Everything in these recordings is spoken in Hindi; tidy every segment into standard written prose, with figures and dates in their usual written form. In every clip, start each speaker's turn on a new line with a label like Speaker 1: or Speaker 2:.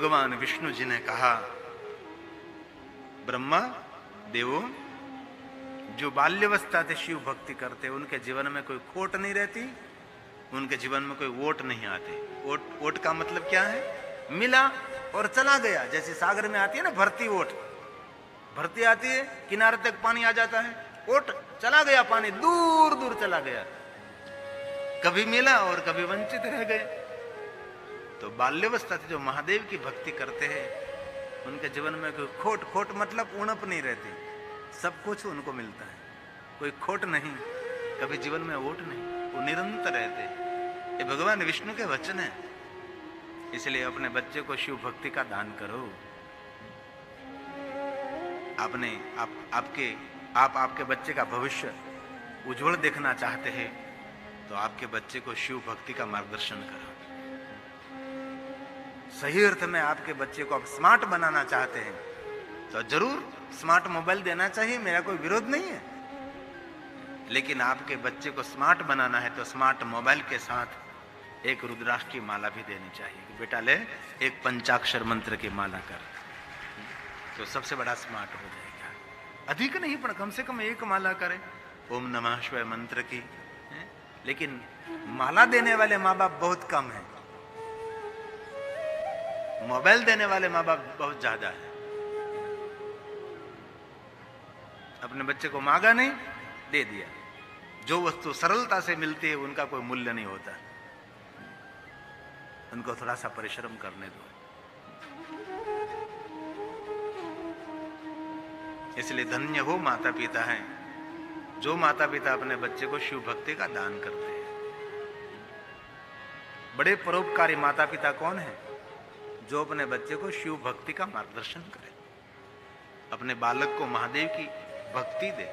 Speaker 1: भगवान विष्णु जी ने कहा, ब्रह्मा देवों, जो बाल्यावस्था से शिव भक्ति करते उनके जीवन में कोई खोट नहीं रहती, उनके जीवन में कोई वोट नहीं आते। वोट का मतलब क्या है? मिला और चला गया। जैसे सागर में आती है ना भरती वोट, भरती आती है, किनारे तक पानी आ जाता है, वोट चला गया, पानी दूर दूर चला गया, कभी मिला और कभी वंचित रह गए। तो बाल्यावस्था से जो महादेव की भक्ति करते हैं उनके जीवन में कोई खोट मतलब उणप नहीं रहती, सब कुछ उनको मिलता है, कोई खोट नहीं, कभी जीवन में वोट नहीं, वो निरंतर रहते। ये भगवान विष्णु के वचन है। इसलिए अपने बच्चे को शिव भक्ति का दान करो। आपके बच्चे का भविष्य उज्जवल देखना चाहते हैं तो आपके बच्चे को शिव भक्ति का मार्गदर्शन करो। सही अर्थ में आपके बच्चे को आप स्मार्ट बनाना चाहते हैं तो जरूर स्मार्ट मोबाइल देना चाहिए, मेरा कोई विरोध नहीं है। लेकिन आपके बच्चे को स्मार्ट बनाना है तो स्मार्ट मोबाइल के साथ एक रुद्राक्ष की माला भी देनी चाहिए कि बेटा ले एक पंचाक्षर मंत्र की माला कर, तो सबसे बड़ा स्मार्ट हो जाएगा। अधिक नहीं पर कम से कम एक माला करें ओम नमः शिवाय मंत्र की। लेकिन माला देने वाले माँ बाप बहुत कम है, मोबाइल देने वाले माँ बाप बहुत ज्यादा है। अपने बच्चे को मांगा नहीं, दे दिया। जो वस्तु सरलता से मिलती है उनका कोई मूल्य नहीं होता, उनको थोड़ा सा परिश्रम करने दो। इसलिए धन्य हो माता पिता हैं जो माता पिता अपने बच्चे को शिव भक्ति का दान करते हैं। बड़े परोपकारी माता पिता कौन है? जो अपने बच्चे को शिव भक्ति का मार्गदर्शन करे, अपने बालक को महादेव की भक्ति दे।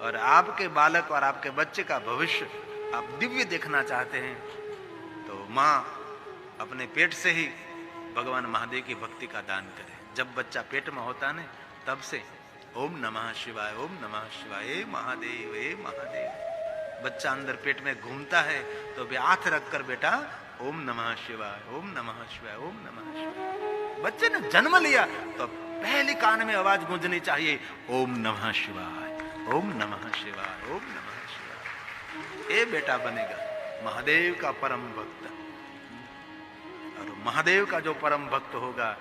Speaker 1: और आपके बालक और आपके बच्चे का भविष्य आप दिव्य देखना चाहते हैं तो माँ अपने पेट से ही भगवान महादेव की भक्ति का दान करे। जब बच्चा पेट में होता है तब से ओम नमः शिवाय, ओम नमः शिवाय, हे महादेव, हे महादेव। बच्चा अंदर पेट में घूमता है तो भी हाथ रखकर बेटा ओम नमः शिवाय, ओम नमः शिवाय, ओम नमः शिवाय। बच्चे ने जन्म लिया तो पहले कान में आवाज गूंजनी चाहिए ओम नमः शिवाय, ओम नमः शिवाय, ओम नमः शिवाय। ये बेटा बनेगा महादेव का परम भक्त। और महादेव का जो परम भक्त होगा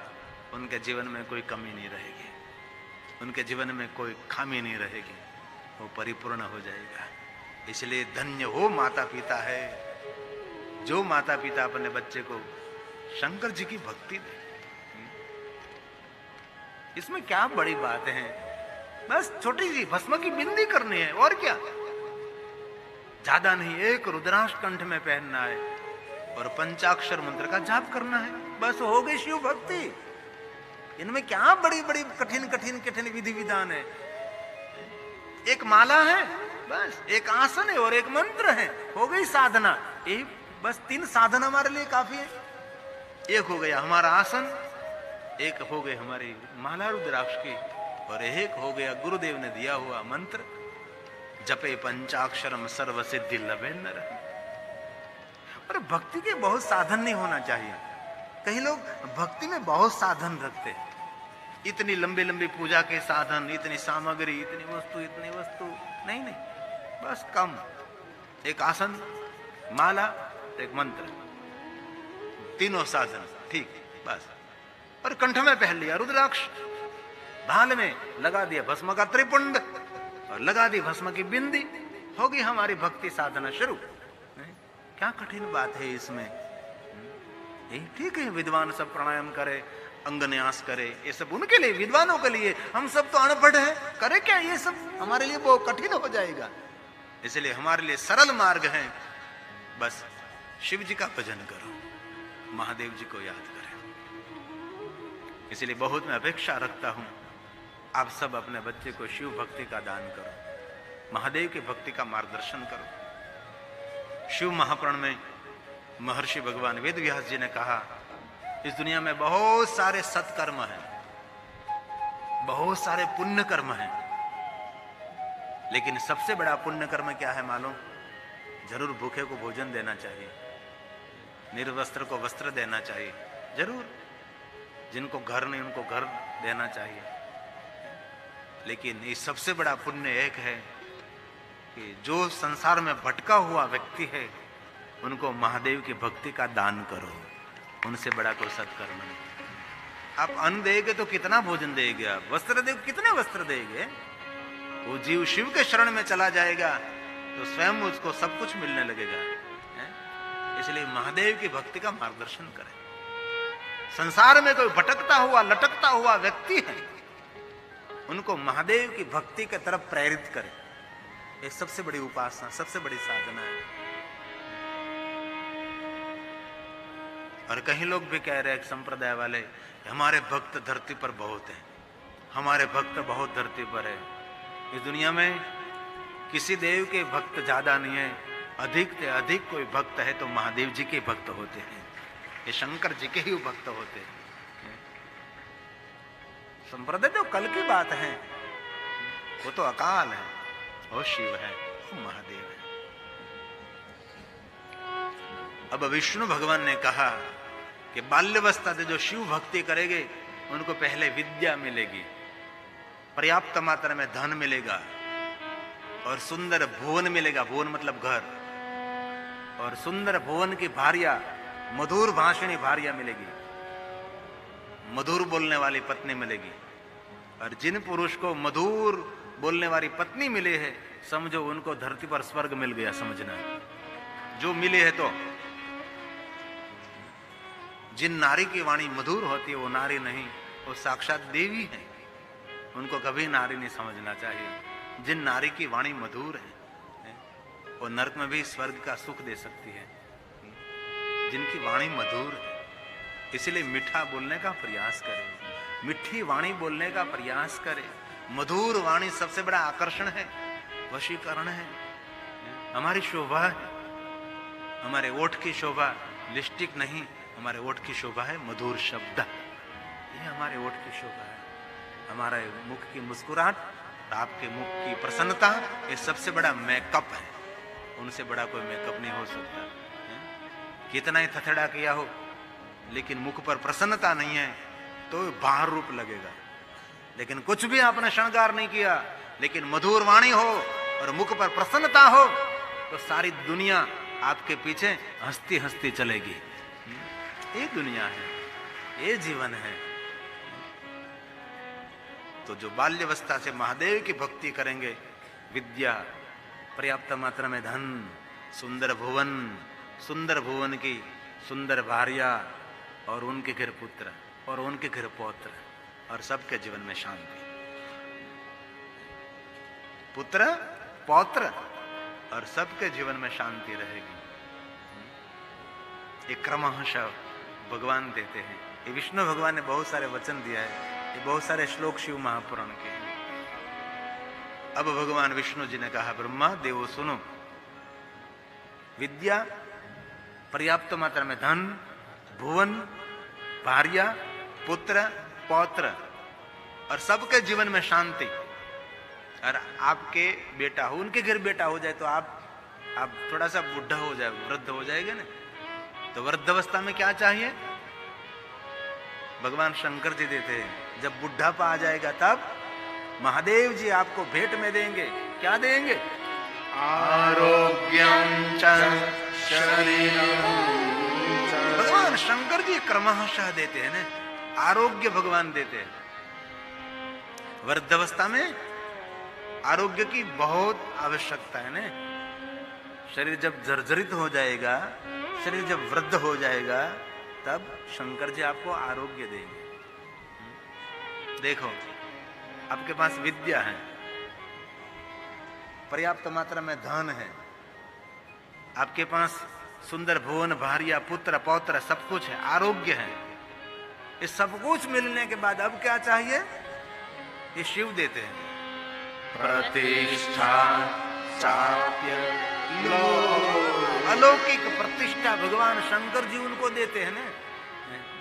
Speaker 1: उनके जीवन में कोई कमी नहीं रहेगी, उनके जीवन में कोई खामी नहीं रहेगी, वो परिपूर्ण हो जाएगा। इसलिए धन्य हो माता पिता है जो माता पिता अपने बच्चे को शंकर जी की भक्ति दे। इसमें क्या बड़ी बात है? बस छोटी सी भस्म की बिंदी करनी है और क्या, ज्यादा नहीं। एक रुद्राक्ष कंठ में पहनना है और पंचाक्षर मंत्र का जाप करना है, बस हो गई शिव भक्ति। इनमें क्या बड़ी बड़ी कठिन विधि विधान है? एक माला है, बस एक आसन है और एक मंत्र है, हो गई साधना। ये बस 3 साधन हमारे लिए काफी है। एक हो गया हमारा आसन, एक हो गई हमारी माला रुद्राक्ष की, और एक हो गया गुरुदेव ने दिया हुआ मंत्र जपे पंचाक्षरम सर्व सिद्धि लभे नर। और भक्ति के बहुत साधन नहीं होना चाहिए। कई लोग भक्ति में बहुत साधन रखते हैं, इतनी लंबी लंबी पूजा के साधन, इतनी सामग्री, इतनी वस्तु। नहीं, बस कम, एक आसन, माला, एक मंत्र, तीनों साधन, ठीक, बस। और कंठ में पहन लिया रुद्राक्ष, भाल में लगा दिया भस्म का त्रिपुंड और लगा दी भस्म की बिंदी, होगी हमारी भक्ति साधना शुरू। क्या कठिन बात है इसमें? ठीक है, विद्वान सब प्राणायाम करे, अंगन्यास करे, ये सब उनके लिए, विद्वानों के लिए। हम सब तो अनपढ़ हैं, करे क्या ये सब? हमारे लिए बहुत कठिन हो जाएगा। इसलिए हमारे लिए सरल मार्ग है, बस शिव जी का भजन करो, महादेव जी को याद करें। इसलिए बहुत मैं अपेक्षा रखता हूं आप सब अपने बच्चे को शिव भक्ति का दान करो, महादेव की भक्ति का मार्गदर्शन करो। शिव महापुराण में महर्षि भगवान वेद व्यास जी ने कहा, इस दुनिया में बहुत सारे सत्कर्म हैं, बहुत सारे पुण्य कर्म हैं, लेकिन सबसे बड़ा पुण्य कर्म क्या है मालूम? जरूर भूखे को भोजन देना चाहिए, निर्वस्त्र को वस्त्र देना चाहिए, जरूर। जिनको घर नहीं उनको घर देना चाहिए। लेकिन इस सबसे बड़ा पुण्य एक है कि जो संसार में भटका हुआ व्यक्ति है उनको महादेव की भक्ति का दान करो, उनसे बड़ा कोई सत्कर्म नहीं। आप अन्न देंगे तो कितना भोजन देंगे, आप वस्त्र देंगे कितने वस्त्र देंगे। वो जीव शिव के शरण में चला जाएगा तो स्वयं उसको सब कुछ मिलने लगेगा। इसलिए महादेव की भक्ति का मार्गदर्शन करें। संसार में कोई भटकता हुआ लटकता हुआ व्यक्ति है उनको महादेव की भक्ति की तरफ प्रेरित करें। ये सबसे बड़ी उपासना, सबसे बड़ी साधना है। और कहीं लोग भी कह रहे हैं संप्रदाय वाले, हमारे भक्त धरती पर बहुत हैं, हमारे भक्त बहुत धरती पर है। इस दुनिया में किसी देव के भक्त ज्यादा नहीं है, अधिक से अधिक कोई भक्त है तो महादेव जी के भक्त होते हैं, ये शंकर जी के ही भक्त होते हैं। संप्रदाय तो कल की बात है, वो तो अकाल है, वो शिव है, वो महादेव है। अब विष्णु भगवान ने कहा कि बाल्यावस्था से जो शिव भक्ति करेंगे उनको पहले विद्या मिलेगी, पर्याप्त मात्रा में धन मिलेगा और सुंदर भुवन मिलेगा। भुवन मतलब घर। और सुंदर भुवन की भार्या, मधुर भाषणी भार्या मिलेगी, मधुर बोलने वाली पत्नी मिलेगी। और जिन पुरुष को मधुर बोलने वाली पत्नी मिले है, समझो उनको धरती पर स्वर्ग मिल गया, समझना। जो मिले है तो जिन नारी की वाणी मधुर होती है वो नारी नहीं, वो साक्षात देवी है, उनको कभी नारी नहीं समझना चाहिए। जिन नारी की वाणी मधुर है वो नरक में भी स्वर्ग का सुख दे सकती है, जिनकी वाणी मधुर है। इसलिए मीठा बोलने का प्रयास करें, मिठी वाणी बोलने का प्रयास करें। मधुर वाणी सबसे बड़ा आकर्षण है, वशीकरण है, हमारी शोभा है। हमारे ओठ की शोभा लिपस्टिक नहीं, हमारे ओठ की शोभा है मधुर शब्द, ये हमारे ओठ की शोभा है। हमारे मुख की मुस्कुराहट, आपके मुख की प्रसन्नता, ये सबसे बड़ा मेकअप है, उनसे बड़ा कोई मेकअप नहीं हो सकता। कितना ही थथड़ा किया हो लेकिन मुख पर प्रसन्नता नहीं है तो बाहर रूप लगेगा। लेकिन कुछ भी आपने श्रृंगार नहीं किया लेकिन मधुर वाणी हो और मुख पर प्रसन्नता हो तो सारी दुनिया आपके पीछे हंसती हंसती चलेगी। ये दुनिया है, ये जीवन है। तो जो बाल्यावस्था से महादेव की भक्ति करेंगे, विद्या, पर्याप्त मात्रा में धन, सुंदर भुवन की सुंदर भार्या और उनके घर पुत्र और उनके घर पौत्र और सबके जीवन में शांति। पुत्र पौत्र और सबके जीवन में शांति रहेगी। ये क्रमशः भगवान देते हैं। ये विष्णु भगवान ने बहुत सारे वचन दिया है, ये बहुत सारे श्लोक शिव महापुराण के हैं। अब भगवान विष्णु जी ने कहा, ब्रह्मा देवो सुनो, विद्या, पर्याप्त मात्रा में धन, भुवन, भार्या, पुत्र, पौत्र और सबके जीवन में शांति। और आपके बेटा हो, उनके घर बेटा हो जाए तो आप थोड़ा सा बुढ़ा हो जाए, वृद्ध हो जाएगा ना, तो वृद्धावस्था में क्या चाहिए? भगवान शंकर जी देते हैं। जब बुढ़ापा आ जाएगा तब महादेव जी आपको भेंट में देंगे। क्या देंगे? आरोग्यं च शरीरं। भगवान शंकर जी क्रमशः देते हैं ना, आरोग्य भगवान देते हैं। वृद्धावस्था में आरोग्य की बहुत आवश्यकता है ना। शरीर जब जर्जरित हो जाएगा, शरीर जब वृद्ध हो जाएगा तब शंकर जी आपको आरोग्य देंगे। देखो, आपके पास विद्या है, पर्याप्त मात्रा में धन है, आपके पास सुंदर भुवन, भार्या, पुत्र, पौत्र सब कुछ है, आरोग्य है। इस सब कुछ मिलने के बाद अब क्या चाहिए? ये शिव देते हैं। प्रतिष्ठा चाप्य अलौकिक प्रतिष्ठा भगवान शंकर जी उनको देते हैं ना।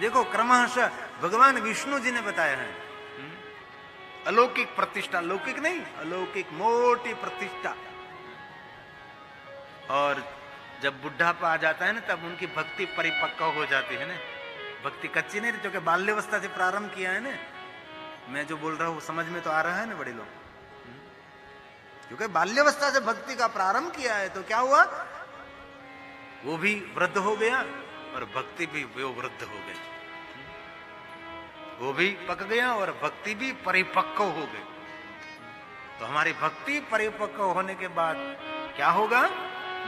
Speaker 1: देखो, क्रमशः भगवान विष्णु जी ने बताया है, अलौकिक प्रतिष्ठा, लौकिक नहीं, अलौकिक मोटी प्रतिष्ठा। और जब बुढ़ापा आ जाता है ना तब उनकी भक्ति परिपक्व हो जाती है ना। भक्ति कच्ची नहीं, क्योंकि बाल्यावस्था से प्रारंभ किया है ना। मैं जो बोल रहा हूं समझ में तो आ रहा है ना बड़े लोग? क्योंकि बाल्यावस्था से भक्ति का प्रारंभ किया है, तो क्या हुआ, वो भी वृद्ध हो गया और भक्ति भी वो वृद्ध हो गई, वो भी पक गया और भक्ति भी परिपक्व हो गई। तो हमारी भक्ति परिपक्व होने के बाद क्या होगा,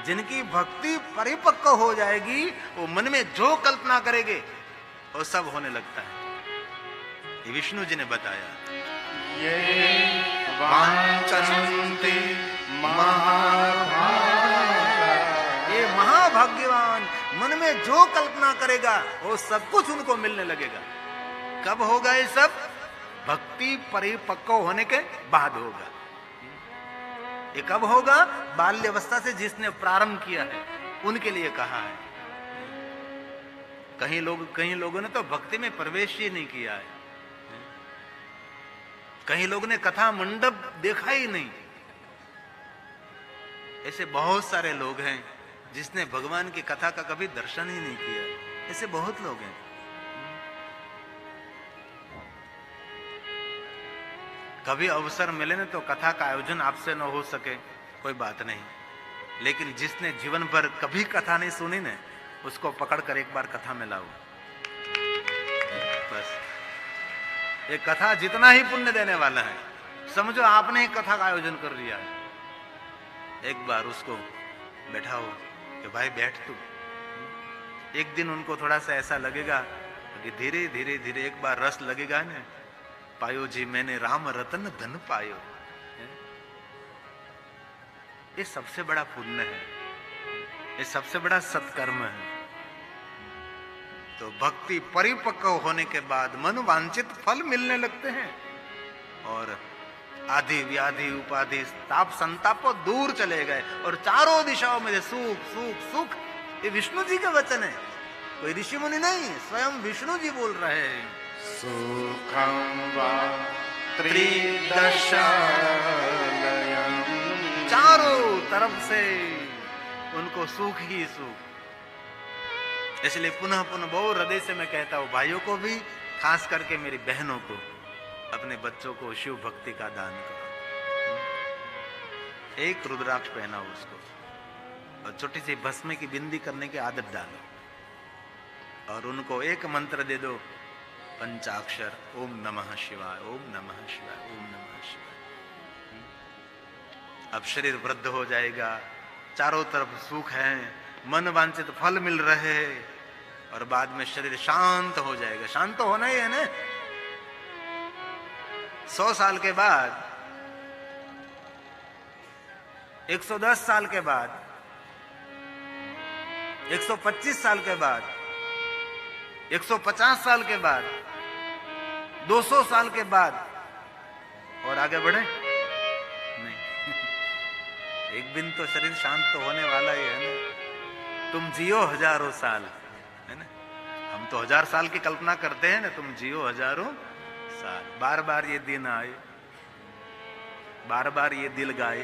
Speaker 1: जिनकी भक्ति परिपक्व हो जाएगी वो मन में जो कल्पना करेंगे वो सब होने लगता है। ये विष्णु जी ने बताया,
Speaker 2: ये वांछन्ति महाभागा,
Speaker 1: ये महाभाग्यवान मन में जो कल्पना करेगा वो सब कुछ उनको मिलने लगेगा। कब होगा ये सब? भक्ति परिपक्व होने के बाद होगा। ये कब होगा? बाल्यावस्था से जिसने प्रारंभ किया है उनके लिए कहा है। कहीं लोगों ने तो भक्ति में प्रवेश ही नहीं किया है, कहीं लोगों ने कथा मंडप देखा ही नहीं। ऐसे बहुत सारे लोग हैं जिसने भगवान की कथा का कभी दर्शन ही नहीं किया, ऐसे बहुत लोग हैं। कभी अवसर मिले ना तो कथा का आयोजन आपसे न हो सके कोई बात नहीं, लेकिन जिसने जीवन भर कभी कथा नहीं सुनी ना, उसको पकड़कर एक बार कथा में लाओ। बस ये कथा जितना ही पुण्य देने वाला है, समझो आपने ही कथा का आयोजन कर लिया है। एक बार उसको बैठाओ कि भाई बैठ तू। एक दिन उनको थोड़ा सा ऐसा लगेगा कि धीरे धीरे धीरे एक बार रस लगेगा ना, पायो जी मैंने राम रतन धन पायो। ये सबसे बड़ा पुण्य है, ये सबसे बड़ा सत्कर्म है। तो भक्ति परिपक्व होने के बाद मन वांछित फल मिलने लगते हैं और आदि व्याधि उपाधि ताप संताप दूर चले गए और चारों दिशाओं में सुख सुख सुख। ये विष्णु जी के वचन है, कोई ऋषि मुनि नहीं, स्वयं विष्णु जी बोल रहे हैं।
Speaker 2: सुखं वा त्रिदशालयम्,
Speaker 1: चारों तरफ से उनको सुख ही सुख। इसलिए पुनः पुनः बहुत हृदय से मैं कहता हूं, भाइयों को भी, खास करके मेरी बहनों को, अपने बच्चों को शिव भक्ति का दान करो। एक रुद्राक्ष पहनाओ उसको और छोटी सी भस्म की बिंदी करने की आदत डालो और उनको एक मंत्र दे दो, पंचाक्षर, ओम नमः शिवाय, ओम नमः शिवाय, ओम नमः शिवाय। अब शरीर वृद्ध हो जाएगा, चारों तरफ सुख है, मन वांछित फल मिल रहे हैं और बाद में शरीर शांत हो जाएगा। शांत तो होना ही है ना। 100 साल के बाद, 110 साल के बाद, 125 साल के बाद, 150 साल के बाद, 200 साल के बाद और आगे बढ़े नहीं। एक दिन तो शरीर शांत तो होने वाला ही है ना। तुम जियो हजारों साल, है ना। हम तो 1000 साल की कल्पना करते हैं ना, तुम जियो हजारों साल। बार बार ये दिन आए, बार बार ये दिल गाए,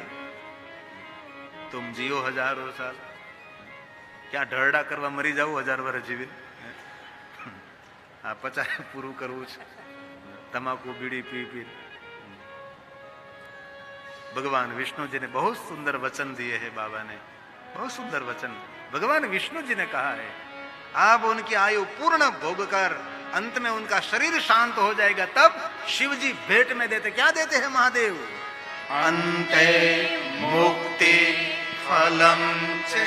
Speaker 1: तुम जियो हजारों साल। क्या ढरडा करवा मरी जाओ 1000 वर्ष जीवी, आ 50 पूરું કરવું છે, तमाकू बीड़ी पी पी। भगवान विष्णु जी ने बहुत सुंदर वचन दिए हैं, बाबा ने बहुत सुंदर वचन भगवान विष्णु जी ने कहा है। आप उनकी आयु पूर्ण भोग कर अंत में उनका शरीर शांत हो जाएगा, तब शिव जी भेंट में देते, क्या देते हैं महादेव?
Speaker 2: अन्ते मुक्ति फलम चे।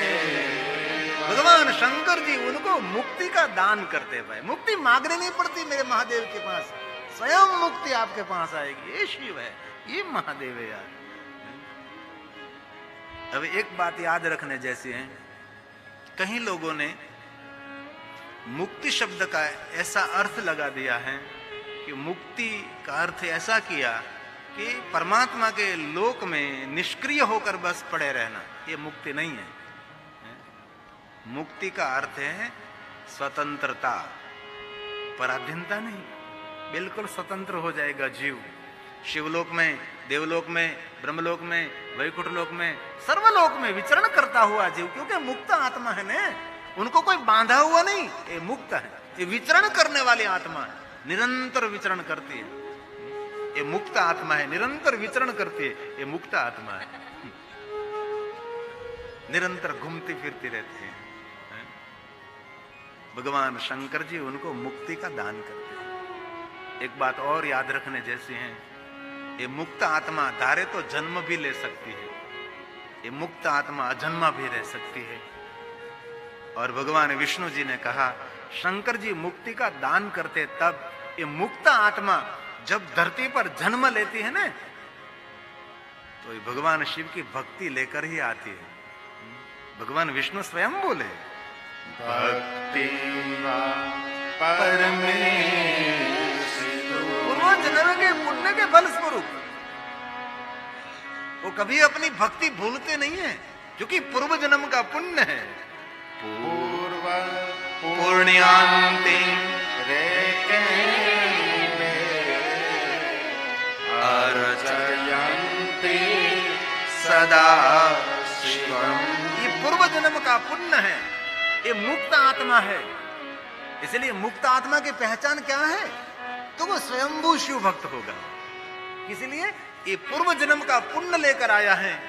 Speaker 1: भगवान शंकर जी उनको मुक्ति का दान करते हैं। भाई मुक्ति मांगनी नहीं पड़ती मेरे महादेव के पास, स्वयं मुक्ति आपके पास आएगी। ये शिव है, ये महादेव है यार। अब एक बात याद रखने जैसी है, कहीं लोगों ने मुक्ति शब्द का ऐसा अर्थ लगा दिया है कि मुक्ति का अर्थ ऐसा किया कि परमात्मा के लोक में निष्क्रिय होकर बस पड़े रहना। ये मुक्ति नहीं है। मुक्ति का अर्थ है स्वतंत्रता, पराधीनता नहीं, बिल्कुल स्वतंत्र हो जाएगा जीव। शिवलोक में, देवलोक में, ब्रह्मलोक में, वैकुंठ लोक में, सर्वलोक में विचरण करता हुआ जीव, क्योंकि मुक्त आत्मा है ना, उनको कोई बांधा हुआ नहीं, ये मुक्त है। ये विचरण करने वाली आत्मा है, निरंतर विचरण करती है। ये मुक्त आत्मा है, निरंतर विचरण करती है। ये मुक्त आत्मा है, निरंतर घूमती फिरती रहती है। भगवान शंकर जी उनको मुक्ति का दान करते हैं। एक बात और याद रखने जैसी है, ये मुक्त आत्मा धारे तो जन्म भी ले सकती है, ये मुक्त आत्मा अजन्मा भी रह सकती है। और भगवान विष्णु जी ने कहा शंकर जी मुक्ति का दान करते, तब ये मुक्त आत्मा जब धरती पर जन्म लेती है ना, तो ये भगवान शिव की भक्ति लेकर ही आती है। भगवान विष्णु स्वयं बोले
Speaker 2: भक्ति परमेश
Speaker 1: पूर्व जन्म के पुण्य के फल स्वरूप वो कभी अपनी भक्ति भूलते नहीं है, क्योंकि पूर्व जन्म का पुण्य है।
Speaker 2: पूर्व
Speaker 1: पुण्यान्ति
Speaker 2: अर्चयन्ति
Speaker 1: सदा
Speaker 2: शिवम्।
Speaker 1: ये पूर्व जन्म का पुण्य है, ये मुक्त आत्मा है। इसलिए मुक्त आत्मा की पहचान क्या है? तो वो स्वयंभू शिव भक्त होगा। इसलिए ये पूर्व जन्म का पुण्य लेकर आया है,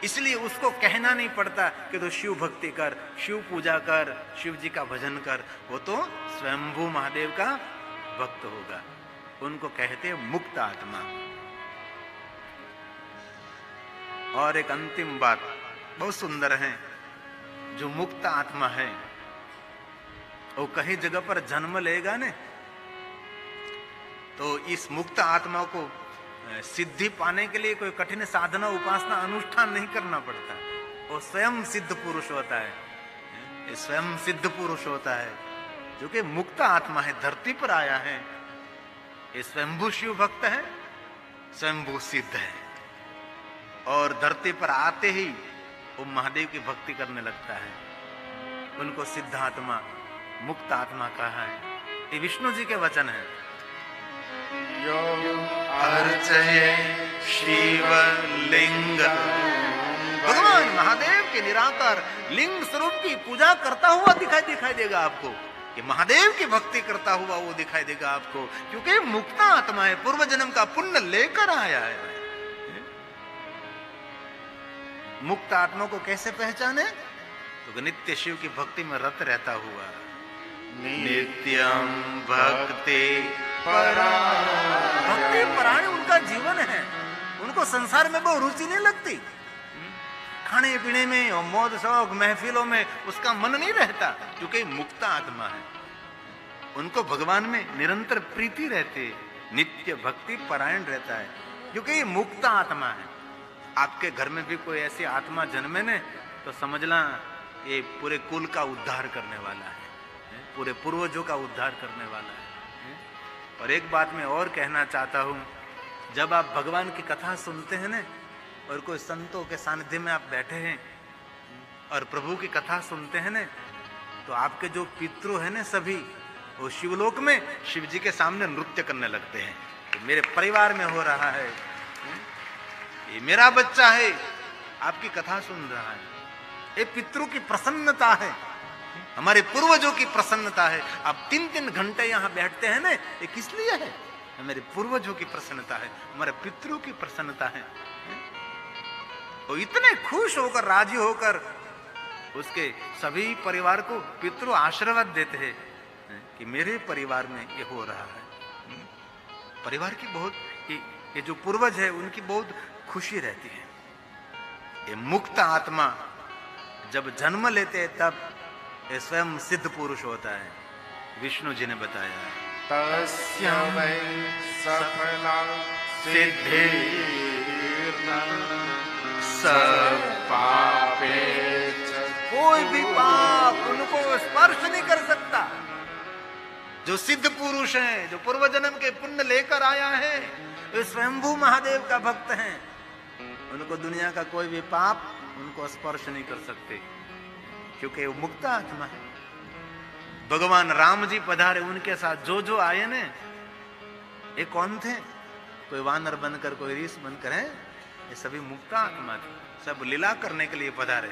Speaker 1: इसलिए उसको कहना नहीं पड़ता कि तो शिव भक्ति कर, शिव पूजा कर, शिव जी का भजन कर। वो तो स्वयंभू महादेव का भक्त होगा। उनको कहते हैं मुक्त आत्मा। और एक अंतिम बात बहुत सुंदर है, जो मुक्त आत्मा है वो कहीं जगह पर जन्म लेगा ने, तो इस मुक्त आत्मा को सिद्धि पाने के लिए कोई कठिन साधना उपासना अनुष्ठान नहीं करना पड़ता। वो स्वयं सिद्ध पुरुष होता है, ये स्वयं सिद्ध पुरुष होता है, जो कि मुक्त आत्मा है, धरती पर आया है। ये स्वयंभू शिव भक्त है, स्वयंभू सिद्ध है, और धरती पर आते ही वो महादेव की भक्ति करने लगता है। उनको सिद्ध आत्मा, मुक्त आत्मा कहा है। ये विष्णु जी के वचन है।
Speaker 2: यो अर्चये
Speaker 1: शिवलिंग, भगवान महादेव के निराकार लिंग स्वरूप की पूजा करता हुआ दिखाई देगा आपको। कि महादेव की भक्ति करता हुआ वो दिखाई देगा आपको, क्योंकि मुक्त आत्मा है, पूर्व जन्म का पुण्य लेकर आया है। मुक्त आत्मा को कैसे पहचाने? तो नित्य शिव की भक्ति में रत रहता हुआ। नित्यम भक्ति भक्ति परायण उनका जीवन है। उनको संसार में बहुत रुचि नहीं लगती, खाने पीने में और मौज शौक महफिलों में उसका मन नहीं रहता, क्योंकि मुक्त आत्मा है। उनको भगवान में निरंतर प्रीति रहती है, नित्य भक्ति परायण रहता है, क्योंकि ये मुक्त आत्मा है। आपके घर में भी कोई ऐसी आत्मा जन्मे ने, तो समझना ये पूरे कुल का उद्धार करने वाला है, पूरे पूर्वजों का उद्धार करने वाला है। और एक बात मैं और कहना चाहता हूं, जब आप भगवान की कथा सुनते हैं ना, और कोई संतों के सानिध्य में आप बैठे हैं और प्रभु की कथा सुनते हैं ना, तो आपके जो पितृ हैं ना, सभी वो शिवलोक में शिव जी के सामने नृत्य करने लगते हैं। तो मेरे परिवार में हो रहा है, ये मेरा बच्चा है, आपकी कथा सुन रहा है। ये पितृ की प्रसन्नता है, हमारे पूर्वजों की प्रसन्नता है। आप 3-3 घंटे यहाँ बैठते हैं ना, ये किस लिए है? हमारे पूर्वजों की प्रसन्नता है, हमारे पितरों की प्रसन्नता है। वो इतने खुश होकर, राजी होकर उसके सभी परिवार को पितृ आशीर्वाद देते हैं कि मेरे परिवार में ये हो रहा है। परिवार की बहुत, ये जो पूर्वज है उनकी बहुत खुशी रहती है। ये मुक्त आत्मा जब जन्म लेते हैं तब ये स्वयं सिद्ध पुरुष होता है। विष्णु जी ने बताया,
Speaker 2: तस्य वै सफला
Speaker 1: सिद्धि
Speaker 2: सब पापे
Speaker 1: कोई भी पाप उनको स्पर्श नहीं कर सकता। जो सिद्ध पुरुष हैं, जो पूर्व जन्म के पुण्य लेकर आया है, वे स्वयंभू महादेव का भक्त हैं। उनको दुनिया का कोई भी पाप उनको स्पर्श नहीं कर सकते, क्योंकि वो मुक्त आत्मा है। भगवान राम जी पधारे, उनके साथ जो जो आए ने, ये कौन थे? कोई वानर बनकर, कोई ऋषि बनकर है, ये सभी मुक्त आत्मा थे। सब लीला करने के लिए पधारे,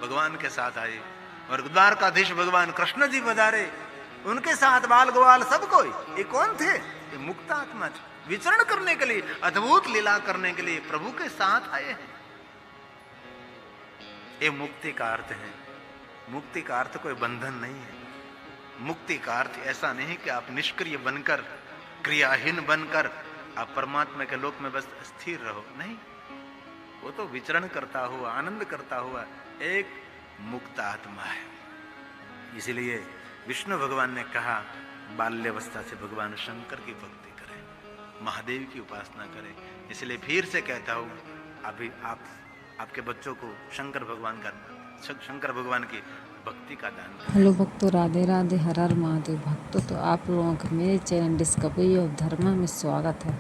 Speaker 1: भगवान के साथ आए। और द्वारकाधीश भगवान कृष्ण जी पधारे, उनके साथ बाल ग्वाल सब कोई, ये कौन थे? ये मुक्त आत्मा थे, विचरण करने के लिए, अद्भुत लीला करने के लिए प्रभु के साथ आए हैं। ये मुक्ति का अर्थ है। मुक्ति का अर्थ कोई बंधन नहीं है। मुक्ति का अर्थ ऐसा नहीं कि आप निष्क्रिय बनकर, क्रियाहीन बनकर आप परमात्मा के लोक में बस स्थिर रहो, नहीं। वो तो विचरण करता हुआ, आनंद करता हुआ एक मुक्त आत्मा है। इसलिए विष्णु भगवान ने कहा बाल्यावस्था से भगवान शंकर की भक्ति करें, महादेव की उपासना करें। इसलिए फिर से कहता हूं, अभी आपके बच्चों को शंकर भगवान की भक्ति का दान करें।
Speaker 3: हेलो भक्तों, राधे राधे, हर हर महादेव। भक्तों, तो आप लोगों का मेरे चैनल डिस्कवरी ऑफ धर्मा में स्वागत है।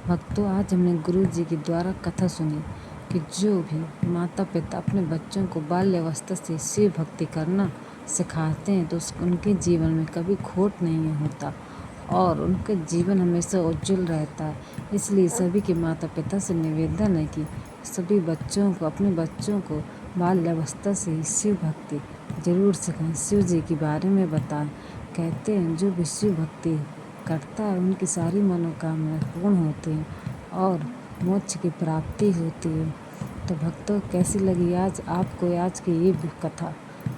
Speaker 3: भक्तों, आज हमने गुरु जी के द्वारा कथा सुनी कि जो भी माता पिता अपने बच्चों को बाल्यावस्था से शिव भक्ति करना सिखाते हैं तो उनके जीवन में कभी खोट नहीं होता और उनका जीवन हमेशा उज्जवल रहता है। इसलिए सभी के माता पिता से निवेदन है कि सभी बच्चों को, अपने बच्चों को बाल्यावस्था से ही शिव भक्ति जरूर सिखाएं, शिव जी के बारे में बताएं। कहते हैं जो भी शिव भक्ति करता है उनकी सारी मनोकामनाएं पूर्ण होती हैं और मोक्ष की प्राप्ति होती है। तो भक्तों, कैसी लगी आज की ये कथा?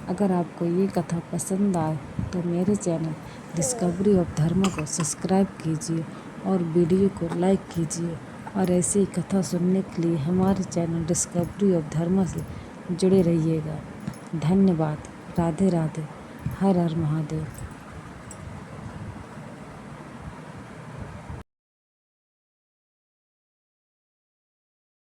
Speaker 3: अगर आपको ये कथा पसंद आए तो मेरे चैनल डिस्कवरी ऑफ धर्मा को सब्सक्राइब कीजिए और वीडियो को लाइक कीजिए और ऐसी ही कथा सुनने के लिए हमारे चैनल डिस्कवरी ऑफ धर्मा से जुड़े रहिएगा। धन्यवाद। राधे राधे, हर हर महादेव।